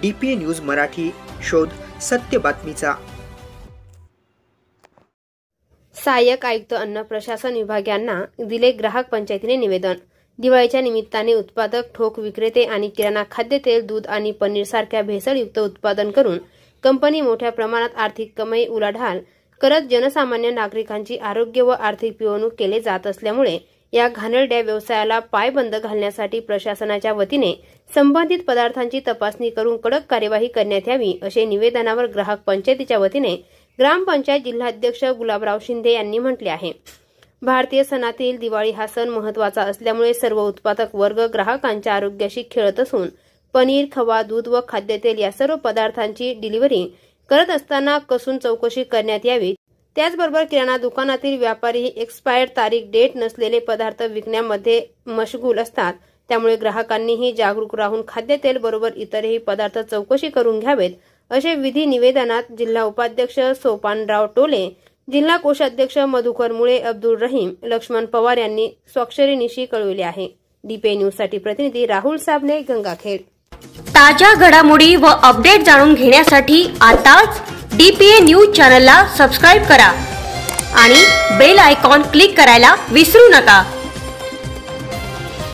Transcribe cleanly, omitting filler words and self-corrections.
DPA news Marathi, शोध सत्य बातमीचा। सहाय्यक आयुक्त अन्न प्रशासन विभाग यांना दिले ग्राहक पंचायतीने निवेदन। दिवाळीच्या निमित्ताने उत्पादक, ठोक विक्रेते आणि किराणा खाद्यतेल, दूध आणि पनीर सारख्या भेसळयुक्त उत्पादन करून कंपनी मोठ्या प्रमाणात आर्थिक कमाई उलाढाल करत जनसामान्य नागरिकांची आरोग्य व आर्थिक पिळवणूक केले जात असल्यामुळे या घाणेरड्या व्यवसायाला पायबंद घालण्यासाठी प्रशासनाच्या वतीने संबंधित पदार्थांची तपासणी करून कडक कार्यवाही करण्यात यावी असे निवेदनावर ग्राहक पंचायतीच्या वतीने ग्रामपंचायत जिल्हाध्यक्ष गुलाबराव शिंदे यांनी म्हटले आहे। भारतीय सणातील दिवाळी हा सण महत्त्वाचा असल्यामुळे सर्व उत्पादक वर्ग ग्राहकांच्या आरोग्याशी खेळत असून पनीर, खवा, दूध व खाद्यतेल या सर्व पदार्थांची डिलिव्हरी करत असताना कसून चौकशी करण्यात यावी। त्याचबरोबर किराणा दुकानातील व्यापारी एक्सपायर्ड तारीख डेट नसलेले पदार्थ विकण्यामध्ये मशगूल असतात, त्यामुळे ग्राहकांनीही जागरूक राहून खाद्यतेल बरोबर इतरही पदार्थ चौकशी करून घ्यावेत असे विधी निवेदनात जिल्हा उपाध्यक्ष सोपानराव टोले, जिल्हा कोषाध्यक्ष मधुकर मुळे, अब्दुल रहीम, लक्ष्मण पवार यांनी स्वाक्षरीनिशी कळविले आहे। DPA न्यूज साठी प्रतिनिधी राहुल साबणे, गंगाखेड। ताज्या घडामोडी व अपडेट जाणून घेण्यासाठी आताच DPA न्यूज चॅनलला सबस्क्राइब करा आणि बेल आयकॉन क्लिक करायला विसरू नका।